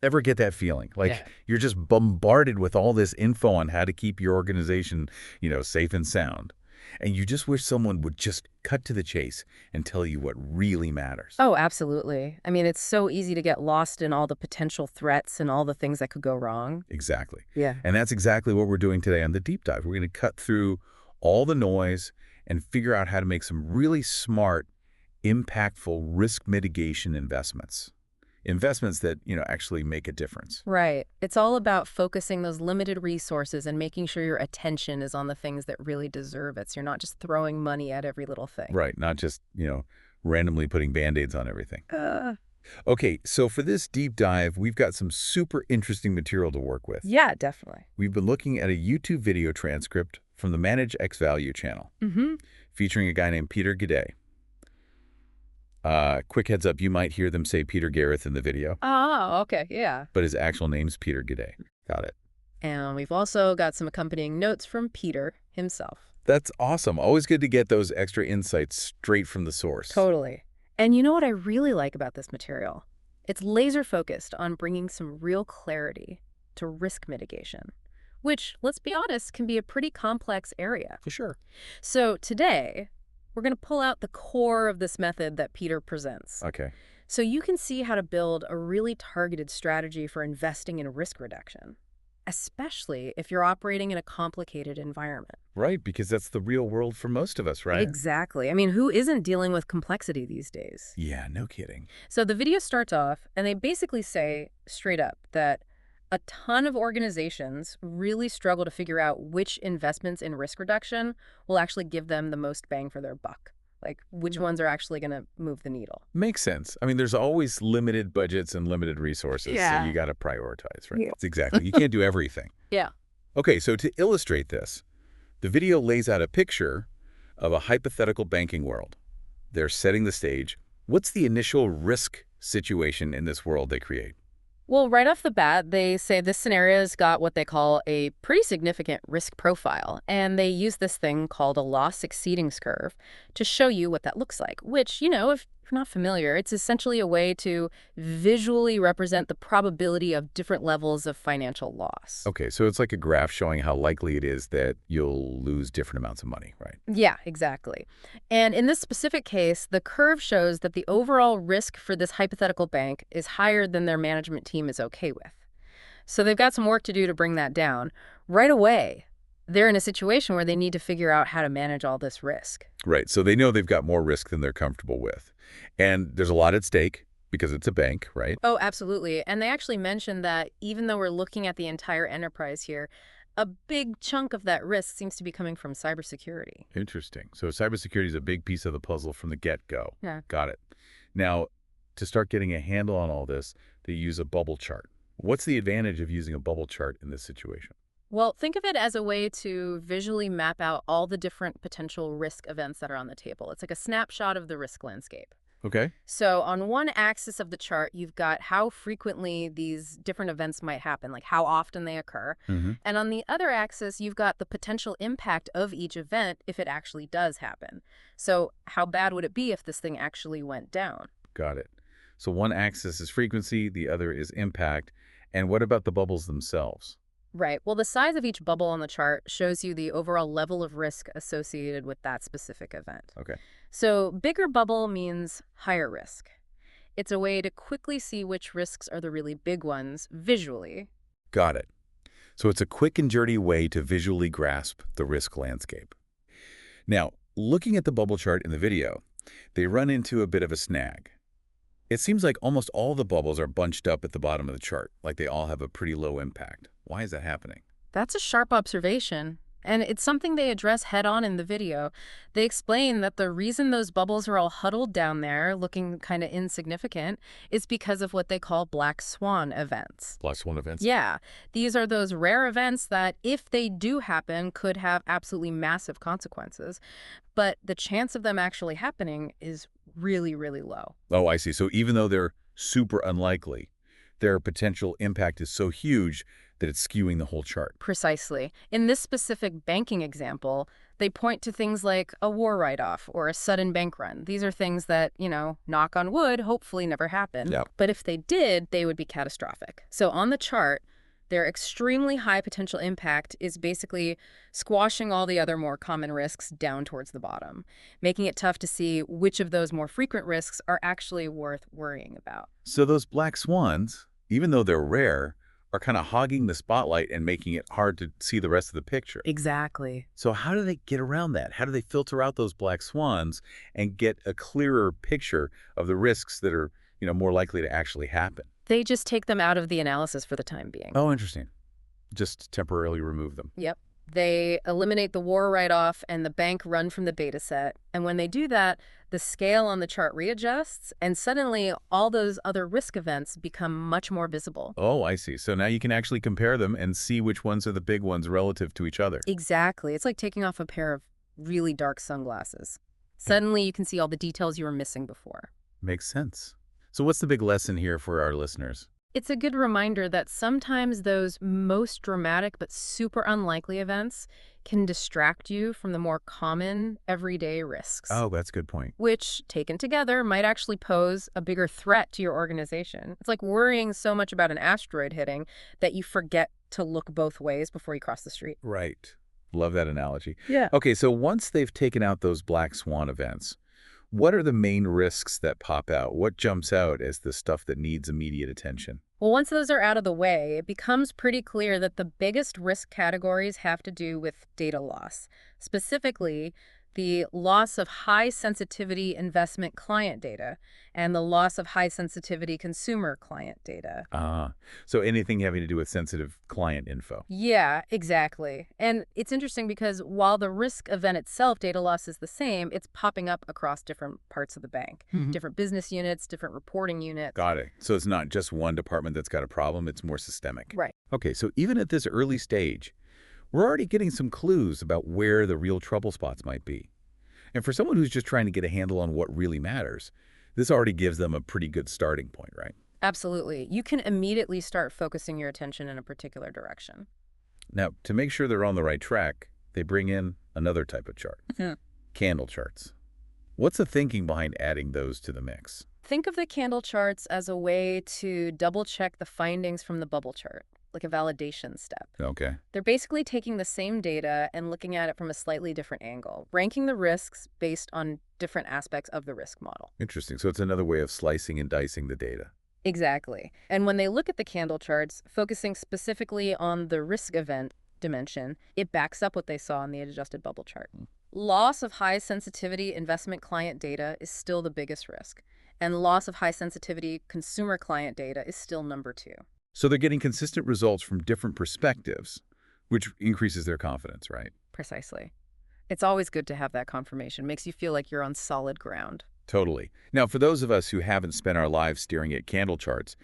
Ever get that feeling? Like Yeah. you're just bombarded with all this info on how to keep your organization, safe and sound. And you just wish someone would just cut to the chase and tell you what really matters. Oh, absolutely. I mean, it's so easy to get lost in all the potential threats and all the things that could go wrong. Exactly. Yeah. And that's exactly what we're doing today on the deep dive. We're going to cut through all the noise and figure out how to make some really smart, impactful risk mitigation investments. Investments that, actually make a difference. Right. It's all about focusing those limited resources and making sure your attention is on the things that really deserve it. So you're not just throwing money at every little thing. Right. Not just, randomly putting Band-Aids on everything. Uh, Okay, so for this deep dive, we've got some super interesting material to work with. yeah, definitely. We've been looking at a YouTube video transcript from the ManageXValue channel Mm-hmm. featuring a guy named Peter Gade. Quick heads up, you might hear them say Peter Gareth in the video, Oh, okay. Yeah. but his actual name's Peter Gade. Got it. And we've also got some accompanying notes from Peter himself. That's awesome. Always good to get those extra insights straight from the source. Totally. And you know what I really like about this material? It's laser focused on bringing some real clarity to risk mitigation, which, let's be honest, can be a pretty complex area. For sure. So today, we're going to pull out the core of this method that Peter presents. Okay. So you can see how to build a really targeted strategy for investing in risk reduction, especially if you're operating in a complicated environment. Right, because that's the real world for most of us, right? Exactly. I mean, who isn't dealing with complexity these days? Yeah, no kidding. So the video starts off, and they basically say straight up that a ton of organizations really struggle to figure out which investments in risk reduction will actually give them the most bang for their buck. Like, which ones are actually going to move the needle. Makes sense. I mean, there's always limited budgets and limited resources, so Yeah. you got to prioritize, right? Yeah. It's exactly. You can't do everything. Yeah. Okay, so to illustrate this, the video lays out a picture of a hypothetical banking world. They're setting the stage. What's the initial risk situation in this world they create? Well, right off the bat, they say this scenario's got what they call a pretty significant risk profile, and they use this thing called a loss exceedings curve to show you what that looks like, which, if you're not familiar, it's essentially a way to visually represent the probability of different levels of financial loss. Okay, so it's like a graph showing how likely it is that you'll lose different amounts of money, right? Yeah, exactly. And in this specific case, the curve shows that the overall risk for this hypothetical bank is higher than their management team is okay with. So they've got some work to do to bring that down. Right away, they're in a situation where they need to figure out how to manage all this risk. Right, so they know they've got more risk than they're comfortable with. And there's a lot at stake because it's a bank, right? Oh, absolutely. And they actually mentioned that even though we're looking at the entire enterprise here, a big chunk of that risk seems to be coming from cybersecurity. Interesting. So cybersecurity is a big piece of the puzzle from the get-go. Yeah. Got it. Now, to start getting a handle on all this, they use a bubble chart. What's the advantage of using a bubble chart in this situation? Well, think of it as a way to visually map out all the different potential risk events that are on the table. It's like a snapshot of the risk landscape. Okay. So on one axis of the chart, you've got how frequently these different events might happen, like how often they occur. Mm-hmm. And on the other axis, you've got the potential impact of each event if it actually does happen. So how bad would it be if this thing actually went down? Got it. So one axis is frequency, the other is impact. And what about the bubbles themselves? Right. Well, the size of each bubble on the chart shows you the overall level of risk associated with that specific event. Okay. So bigger bubble means higher risk. It's a way to quickly see which risks are the really big ones visually. Got it. So it's a quick and dirty way to visually grasp the risk landscape. Now, looking at the bubble chart in the video, they run into a bit of a snag. It seems like almost all the bubbles are bunched up at the bottom of the chart, like they all have a pretty low impact. Why is that happening? That's a sharp observation. And it's something they address head on in the video. They explain that the reason those bubbles are all huddled down there, looking kind of insignificant, is because of what they call black swan events. Black swan events? Yeah, these are those rare events that, if they do happen, could have absolutely massive consequences. But the chance of them actually happening is really, really low. Oh, I see. So even though they're super unlikely, their potential impact is so huge that it's skewing the whole chart. Precisely. In this specific banking example, they point to things like a war write-off or a sudden bank run. These are things that, knock on wood, hopefully never happen. Yep. But if they did, they would be catastrophic. So on the chart, their extremely high potential impact is basically squashing all the other more common risks down towards the bottom, making it tough to see which of those more frequent risks are actually worth worrying about. So those black swans, even though they're rare, are kind of hogging the spotlight and making it hard to see the rest of the picture. Exactly. So how do they get around that? How do they filter out those black swans and get a clearer picture of the risks that are, more likely to actually happen? They just take them out of the analysis for the time being. Oh, interesting. Just temporarily remove them. Yep. They eliminate the war write-off and the bank run from the data set. And when they do that, the scale on the chart readjusts, and suddenly all those other risk events become much more visible. Oh, I see. So now you can actually compare them and see which ones are the big ones relative to each other. Exactly. It's like taking off a pair of really dark sunglasses. Suddenly you can see all the details you were missing before. Makes sense. So what's the big lesson here for our listeners? It's a good reminder that sometimes those most dramatic but super unlikely events can distract you from the more common, everyday risks. Oh, that's a good point. Which, taken together, might actually pose a bigger threat to your organization. It's like worrying so much about an asteroid hitting that you forget to look both ways before you cross the street. Right. Love that analogy. Yeah. Okay, so once they've taken out those black swan events, what are the main risks that pop out? What jumps out as the stuff that needs immediate attention? Well, once those are out of the way, it becomes pretty clear that the biggest risk categories have to do with data loss. Specifically, the loss of high-sensitivity investment client data and the loss of high-sensitivity consumer client data. So anything having to do with sensitive client info. Yeah, exactly. And it's interesting because while the risk event itself, data loss, is the same, it's popping up across different parts of the bank, different business units, different reporting units. Got it. So it's not just one department that's got a problem, it's more systemic. Right. Okay, so even at this early stage, we're already getting some clues about where the real trouble spots might be. And for someone who's just trying to get a handle on what really matters, this already gives them a pretty good starting point, right? Absolutely. You can immediately start focusing your attention in a particular direction. Now, to make sure they're on the right track, they bring in another type of chart, candle charts. What's the thinking behind adding those to the mix? Think of the candle charts as a way to double-check the findings from the bubble chart, like a validation step. Okay. They're basically taking the same data and looking at it from a slightly different angle, ranking the risks based on different aspects of the risk model. Interesting. So it's another way of slicing and dicing the data. Exactly. And when they look at the candle charts, focusing specifically on the risk event dimension, it backs up what they saw in the adjusted bubble chart. Loss of high-sensitivity investment client data is still the biggest risk, and loss of high-sensitivity consumer client data is still number 2. So they're getting consistent results from different perspectives, which increases their confidence, right? Precisely. It's always good to have that confirmation. Makes you feel like you're on solid ground. Totally. Now, for those of us who haven't spent our lives staring at candle charts,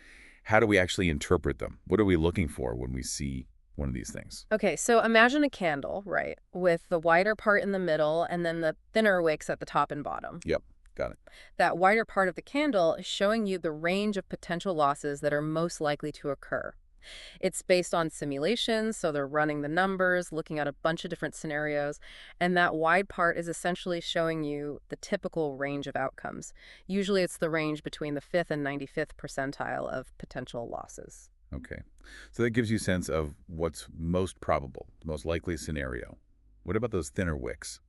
how do we actually interpret them? What are we looking for when we see one of these things? Okay, so imagine a candle, right, with the wider part in the middle and then the thinner wicks at the top and bottom. Yep, got it. That wider part of the candle is showing you the range of potential losses that are most likely to occur. It's based on simulations, so they're running the numbers, looking at a bunch of different scenarios, and that wide part is essentially showing you the typical range of outcomes. Usually it's the range between the 5th and 95th percentile of potential losses. Okay. So that gives you a sense of what's most probable, the most likely scenario. What about those thinner wicks?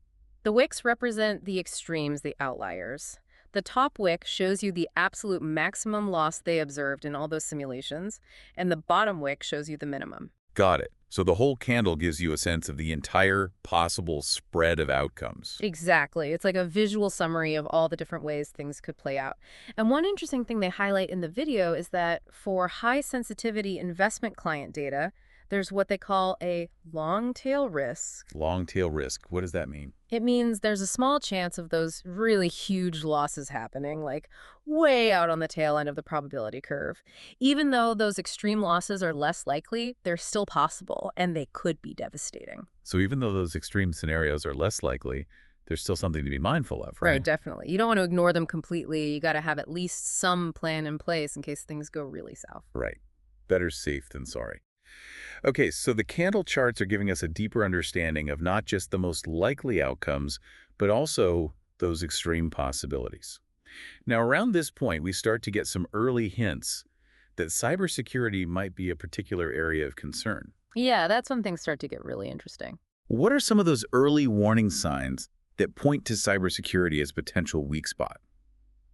The wicks represent the extremes, the outliers. The top wick shows you the absolute maximum loss they observed in all those simulations, and the bottom wick shows you the minimum. Got it. So the whole candle gives you a sense of the entire possible spread of outcomes. Exactly. It's like a visual summary of all the different ways things could play out. And one interesting thing they highlight in the video is that for high-sensitivity investment client data, there's what they call a long-tail risk. Long-tail risk. What does that mean? It means there's a small chance of those really huge losses happening, like way out on the tail end of the probability curve. Even though those extreme losses are less likely, they're still possible, and they could be devastating. So even though those extreme scenarios are less likely, there's still something to be mindful of, Right, right? definitely. You don't want to ignore them completely. You got to have at least some plan in place in case things go really south. Right. Better safe than sorry. Okay, so the candle charts are giving us a deeper understanding of not just the most likely outcomes, but also those extreme possibilities. Now, around this point, we start to get some early hints that cybersecurity might be a particular area of concern. Yeah, that's when things start to get really interesting. What are some of those early warning signs that point to cybersecurity as a potential weak spot?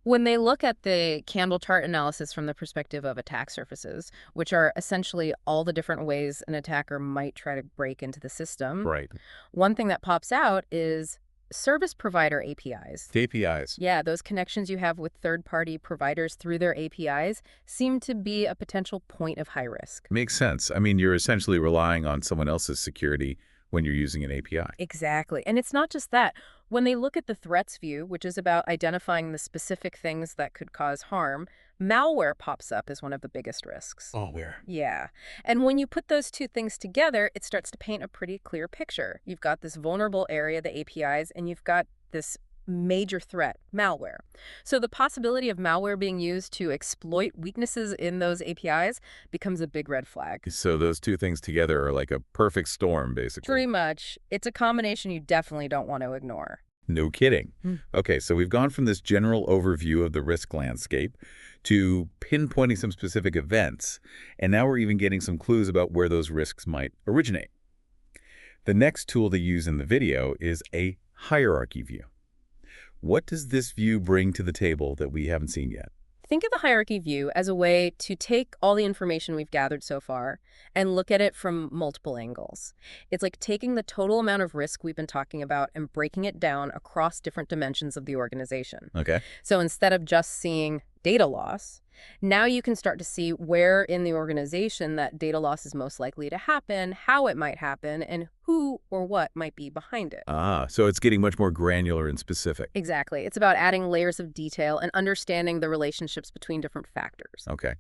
When they look at the candle chart analysis from the perspective of attack surfaces, which are essentially all the different ways an attacker might try to break into the system, Right. one thing that pops out is service provider APIs. The APIs. Yeah, those connections you have with third-party providers through their APIs seem to be a potential point of high risk. Makes sense. I mean, you're essentially relying on someone else's security when you're using an API. Exactly. And it's not just that. When they look at the threats view, which is about identifying the specific things that could cause harm, malware pops up as one of the biggest risks. Oh, where? Yeah. And when you put those two things together, it starts to paint a pretty clear picture. You've got this vulnerable area, the APIs, and you've got this major threat, malware. So the possibility of malware being used to exploit weaknesses in those APIs becomes a big red flag. So those two things together are like a perfect storm, basically. Pretty much. It's a combination you definitely don't want to ignore. No kidding. Hmm. Okay, so we've gone from this general overview of the risk landscape to pinpointing some specific events, and now we're even getting some clues about where those risks might originate. The next tool they use in the video is a hierarchy view. What does this view bring to the table that we haven't seen yet? Think of the hierarchy view as a way to take all the information we've gathered so far and look at it from multiple angles. It's like taking the total amount of risk we've been talking about and breaking it down across different dimensions of the organization. Okay. So instead of just seeing data loss, now you can start to see where in the organization that data loss is most likely to happen, how it might happen, and who or what might be behind it. So it's getting much more granular and specific. Exactly. It's about adding layers of detail and understanding the relationships between different factors. Okay.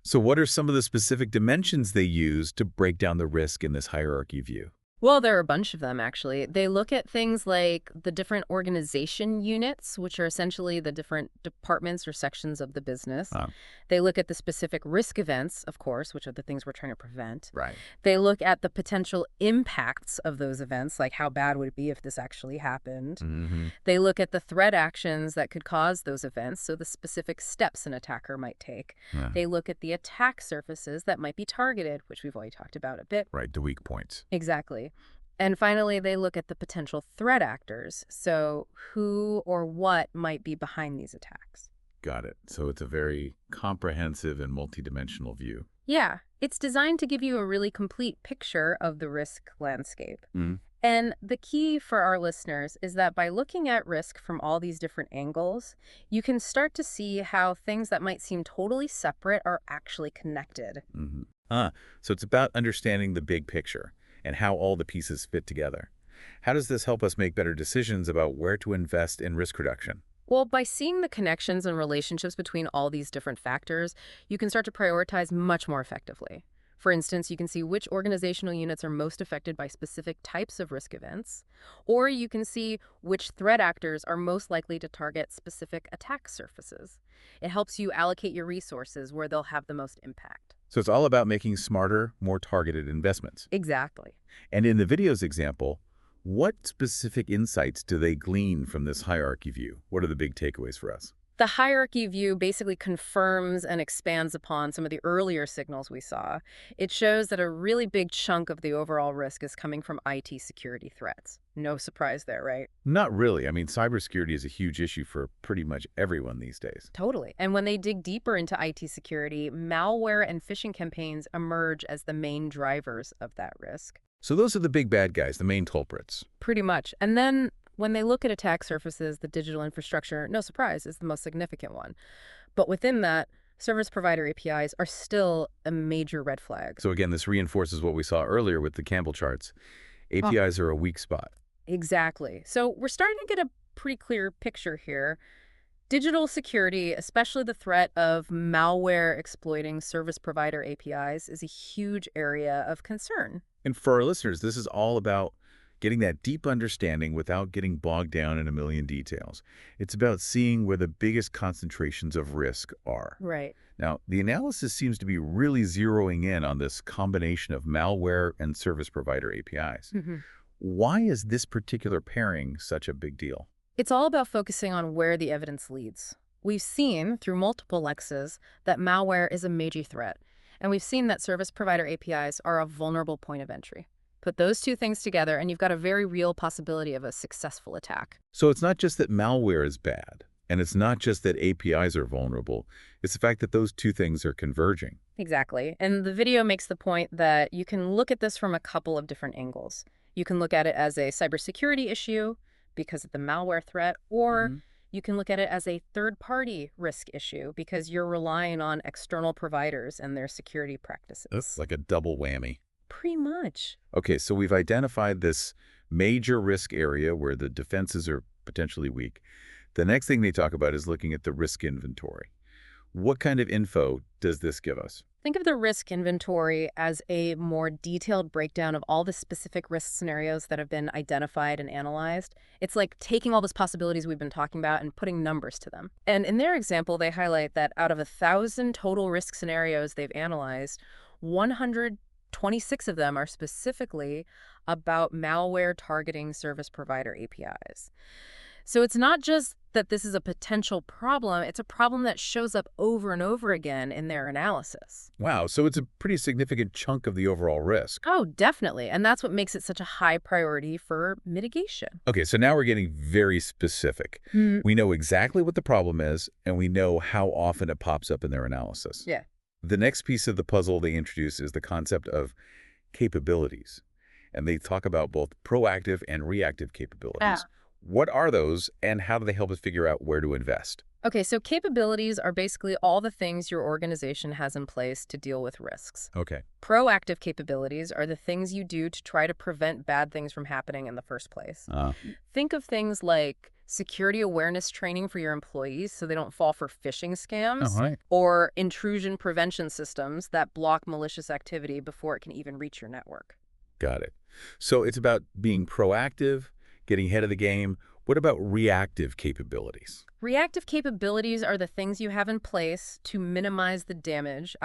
So what are some of the specific dimensions they use to break down the risk in this hierarchy view? Well, there are a bunch of them, actually. They look at things like the different organization units, which are essentially the different departments or sections of the business. Oh. They look at the specific risk events, of course, which are the things we're trying to prevent. Right. They look at the potential impacts of those events, like how bad would it be if this actually happened. Mm-hmm. They look at the threat actions that could cause those events, so the specific steps an attacker might take. Yeah. They look at the attack surfaces that might be targeted, which we've already talked about a bit. Right, the weak points. Exactly. And finally, they look at the potential threat actors, so who or what might be behind these attacks. Got it. So it's a very comprehensive and multidimensional view. Yeah, it's designed to give you a really complete picture of the risk landscape. Mm. And the key for our listeners is that by looking at risk from all these different angles, you can start to see how things that might seem totally separate are actually connected. Mm-hmm. So it's about understanding the big picture and how all the pieces fit together. How does this help us make better decisions about where to invest in risk reduction? Well, by seeing the connections and relationships between all these different factors, you can start to prioritize much more effectively. For instance, you can see which organizational units are most affected by specific types of risk events, or you can see which threat actors are most likely to target specific attack surfaces. It helps you allocate your resources where they'll have the most impact. So it's all about making smarter, more targeted investments. Exactly. And in the video's example, what specific insights do they glean from this hierarchy view? What are the big takeaways for us? The hierarchy view basically confirms and expands upon some of the earlier signals we saw. It shows that a really big chunk of the overall risk is coming from IT security threats. No surprise there, right? Not really. I mean, cybersecurity is a huge issue for pretty much everyone these days. Totally. And when they dig deeper into IT security, malware and phishing campaigns emerge as the main drivers of that risk. So those are the big bad guys, the main culprits. Pretty much. And then when they look at attack surfaces, the digital infrastructure, no surprise, is the most significant one. But within that, service provider APIs are still a major red flag. So again, this reinforces what we saw earlier with the Campbell charts. APIs are a weak spot. Exactly. So we're starting to get a pretty clear picture here. Digital security, especially the threat of malware exploiting service provider APIs, is a huge area of concern. And for our listeners, this is all about getting that deep understanding without getting bogged down in a million details. It's about seeing where the biggest concentrations of risk are. Right. Now, the analysis seems to be really zeroing in on this combination of malware and service provider APIs. Why is this particular pairing such a big deal? It's all about focusing on where the evidence leads. We've seen through multiple lexes that malware is a major threat, and we've seen that service provider APIs are a vulnerable point of entry. Put those two things together, and you've got a very real possibility of a successful attack. So it's not just that malware is bad, and it's not just that APIs are vulnerable. It's the fact that those two things are converging. Exactly. And the video makes the point that you can look at this from a couple of different angles. You can look at it as a cybersecurity issue because of the malware threat, or you can look at it as a third-party risk issue because you're relying on external providers and their security practices. It's like a double whammy. Pretty much. Okay, so we've identified this major risk area where the defenses are potentially weak. The next thing they talk about is looking at the risk inventory. What kind of info does this give us? Think of the risk inventory as a more detailed breakdown of all the specific risk scenarios that have been identified and analyzed. It's like taking all those possibilities we've been talking about and putting numbers to them. And in their example, they highlight that out of 1,000 total risk scenarios they've analyzed, 126 of them are specifically about malware targeting service provider APIs. So it's not just that this is a potential problem, it's a problem that shows up over and over again in their analysis. Wow, so it's a pretty significant chunk of the overall risk. Oh, definitely. And that's what makes it such a high priority for mitigation. Okay, so now we're getting very specific. We know exactly what the problem is, and we know how often it pops up in their analysis. Yeah. The next piece of the puzzle they introduce is the concept of capabilities. And they talk about both proactive and reactive capabilities. What are those, and how do they help us figure out where to invest? Okay, so capabilities are basically all the things your organization has in place to deal with risks. Okay. Proactive capabilities are the things you do to try to prevent bad things from happening in the first place. Think of things like security awareness training for your employees so they don't fall for phishing scams, or intrusion prevention systems that block malicious activity before it can even reach your network. Got it. So it's about being proactive, getting ahead of the game. What about reactive capabilities? Reactive capabilities are the things you have in place to minimize the damage.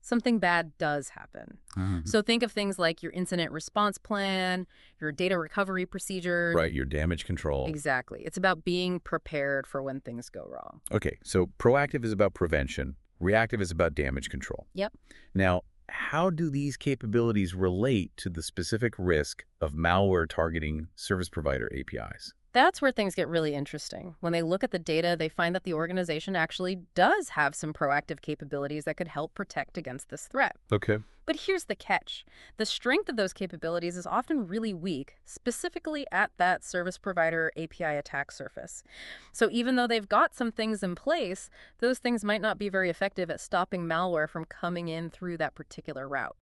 Something bad does happen. So think of things like your incident response plan, your data recovery procedures. Right, your damage control. Exactly. It's about being prepared for when things go wrong. Okay, so proactive is about prevention. Reactive is about damage control. Yep. Now, how do these capabilities relate to the specific risk of malware targeting service provider APIs? That's where things get really interesting. When they look at the data, they find that the organization actually does have some proactive capabilities that could help protect against this threat. Okay. But here's the catch. The strength of those capabilities is often really weak, specifically at that service provider API attack surface. So even though they've got some things in place, those things might not be very effective at stopping malware from coming in through that particular route.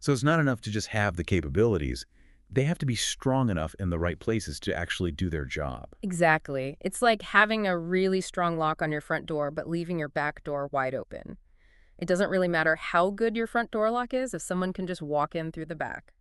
So it's not enough to just have the capabilities. They have to be strong enough in the right places to actually do their job. Exactly. It's like having a really strong lock on your front door, but leaving your back door wide open. It doesn't really matter how good your front door lock is if someone can just walk in through the back.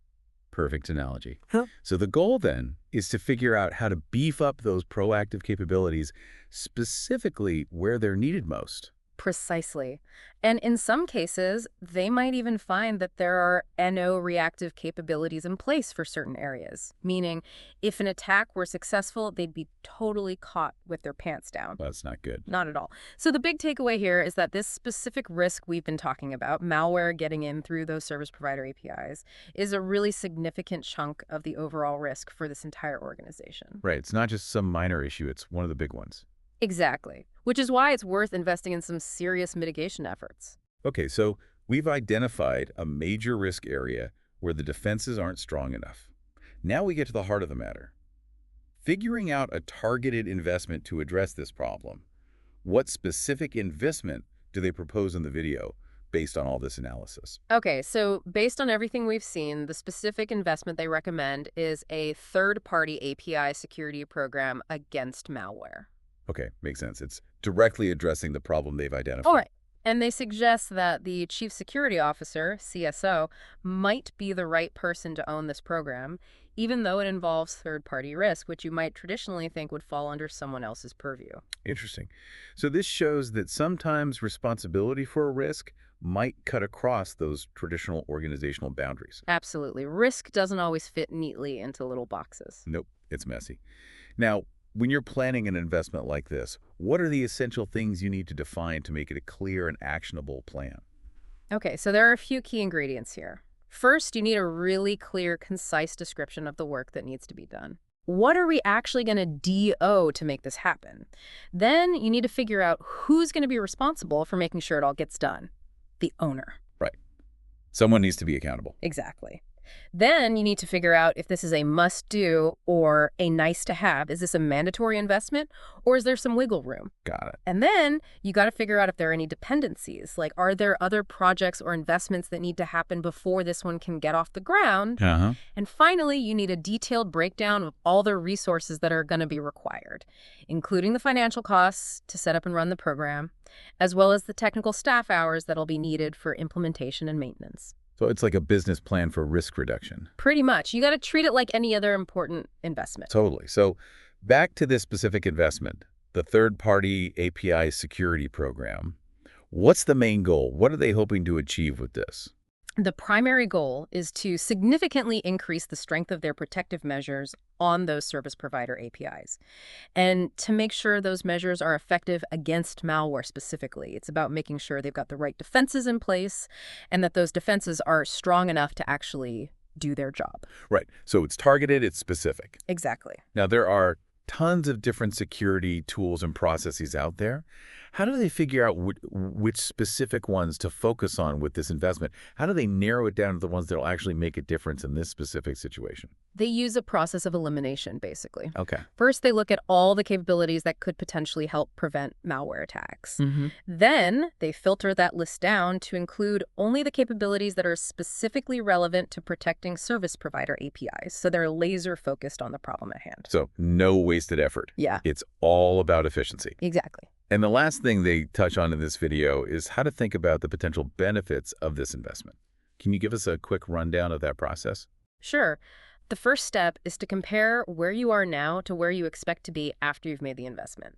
Perfect analogy. So the goal then is to figure out how to beef up those proactive capabilities specifically where they're needed most. Precisely. And in some cases, they might even find that there are NO reactive capabilities in place for certain areas, meaning if an attack were successful, they'd be totally caught with their pants down. Well, that's not good. Not at all. So the big takeaway here is that this specific risk we've been talking about, malware getting in through those service provider APIs, is a really significant chunk of the overall risk for this entire organization. Right. It's not just some minor issue. It's one of the big ones. Exactly. Which is why it's worth investing in some serious mitigation efforts. Okay, so we've identified a major risk area where the defenses aren't strong enough. Now we get to the heart of the matter. Figuring out a targeted investment to address this problem. What specific investment do they propose in the video based on all this analysis? Okay, so based on everything we've seen, the specific investment they recommend is a third-party API security program against malware. Okay, makes sense. It's directly addressing the problem they've identified. All right. And they suggest that the Chief Security Officer, CSO, might be the right person to own this program, even though it involves third-party risk, which you might traditionally think would fall under someone else's purview. Interesting. So this shows that sometimes responsibility for a risk might cut across those traditional organizational boundaries. Absolutely. Risk doesn't always fit neatly into little boxes. Nope, it's messy. Now, when you're planning an investment like this, what are the essential things you need to define to make it a clear and actionable plan? Okay, so there are a few key ingredients here. First, you need a really clear, concise description of the work that needs to be done. What are we actually going to DO to make this happen? Then you need to figure out who's going to be responsible for making sure it all gets done. The owner. Right. Someone needs to be accountable. Exactly. Then you need to figure out if this is a must-do or a nice-to-have. Is this a mandatory investment, or is there some wiggle room? Got it. And then you got to figure out if there are any dependencies. Like, are there other projects or investments that need to happen before this one can get off the ground? Uh-huh. And finally, you need a detailed breakdown of all the resources that are going to be required, including the financial costs to set up and run the program, as well as the technical staff hours that'll be needed for implementation and maintenance. So it's like a business plan for risk reduction. Pretty much. You got to treat it like any other important investment. Totally. So back to this specific investment, the third-party API security program. What's the main goal? What are they hoping to achieve with this? The primary goal is to significantly increase the strength of their protective measures on those service provider APIs, and to make sure those measures are effective against malware specifically. It's about making sure they've got the right defenses in place and that those defenses are strong enough to actually do their job. Right. So it's targeted, it's specific. Exactly. Now, there are tons of different security tools and processes out there. How do they figure out which specific ones to focus on with this investment? How do they narrow it down to the ones that will actually make a difference in this specific situation? They use a process of elimination, basically. Okay. First, they look at all the capabilities that could potentially help prevent malware attacks. Mm-hmm. Then they filter that list down to include only the capabilities that are specifically relevant to protecting service provider APIs. So they're laser focused on the problem at hand. So no wasted effort. Yeah. It's all about efficiency. Exactly. And the last thing they touch on in this video is how to think about the potential benefits of this investment. Can you give us a quick rundown of that process? Sure. The first step is to compare where you are now to where you expect to be after you've made the investment.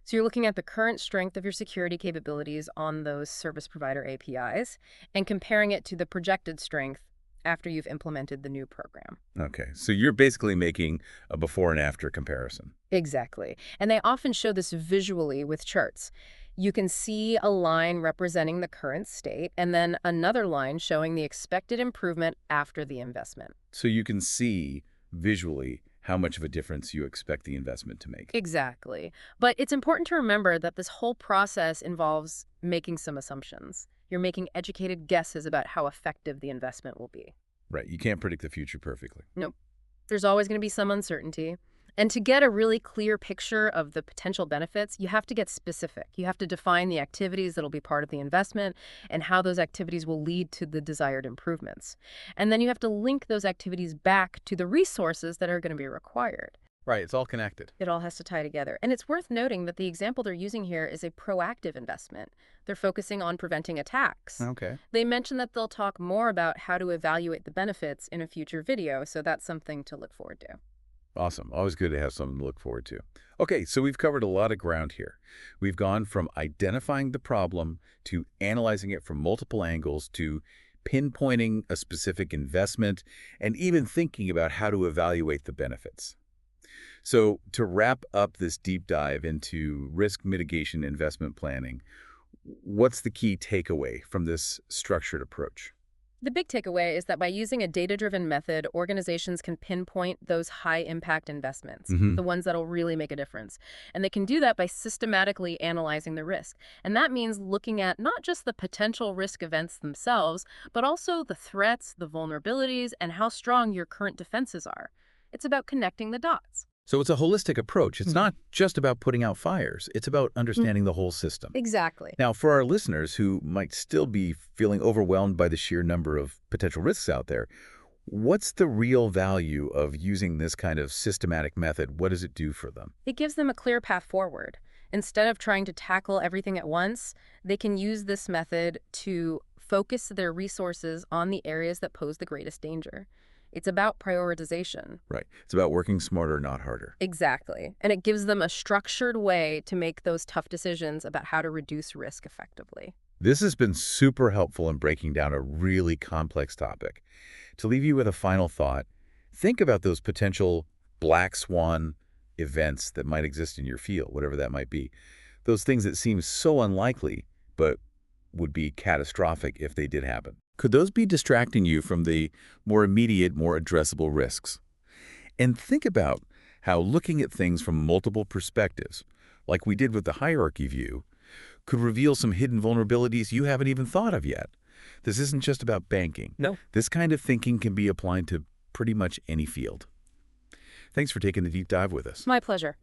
So you're looking at the current strength of your security capabilities on those service provider APIs and comparing it to the projected strength after you've implemented the new program. Okay, so you're basically making a before and after comparison. Exactly. And they often show this visually with charts. You can see a line representing the current state and then another line showing the expected improvement after the investment. So you can see visually how much of a difference you expect the investment to make. Exactly. But it's important to remember that this whole process involves making some assumptions. You're making educated guesses about how effective the investment will be. Right, you can't predict the future perfectly. Nope. There's always going to be some uncertainty. And to get a really clear picture of the potential benefits, you have to get specific. You have to define the activities that'll be part of the investment and how those activities will lead to the desired improvements. And then you have to link those activities back to the resources that are going to be required. Right, it's all connected. It all has to tie together. And it's worth noting that the example they're using here is a proactive investment. They're focusing on preventing attacks. Okay. They mention that they'll talk more about how to evaluate the benefits in a future video, so that's something to look forward to. Awesome. Always good to have something to look forward to. Okay, so we've covered a lot of ground here. We've gone from identifying the problem to analyzing it from multiple angles to pinpointing a specific investment and even thinking about how to evaluate the benefits. So to wrap up this deep dive into risk mitigation investment planning, what's the key takeaway from this structured approach? The big takeaway is that by using a data-driven method, organizations can pinpoint those high-impact investments, the ones that'll really make a difference. And they can do that by systematically analyzing the risk. And that means looking at not just the potential risk events themselves, but also the threats, the vulnerabilities, and how strong your current defenses are. It's about connecting the dots. So it's a holistic approach. It's not just about putting out fires. It's about understanding the whole system. Exactly. Now, for our listeners who might still be feeling overwhelmed by the sheer number of potential risks out there, what's the real value of using this kind of systematic method? What does it do for them? It gives them a clear path forward. Instead of trying to tackle everything at once, they can use this method to focus their resources on the areas that pose the greatest danger. It's about prioritization. Right. It's about working smarter, not harder. Exactly. And it gives them a structured way to make those tough decisions about how to reduce risk effectively. This has been super helpful in breaking down a really complex topic. To leave you with a final thought, think about those potential black swan events that might exist in your field, whatever that might be. Those things that seem so unlikely, but would be catastrophic if they did happen. Could those be distracting you from the more immediate, more addressable risks? And think about how looking at things from multiple perspectives, like we did with the hierarchy view, could reveal some hidden vulnerabilities you haven't even thought of yet. This isn't just about banking. No. This kind of thinking can be applied to pretty much any field. Thanks for taking the deep dive with us. My pleasure.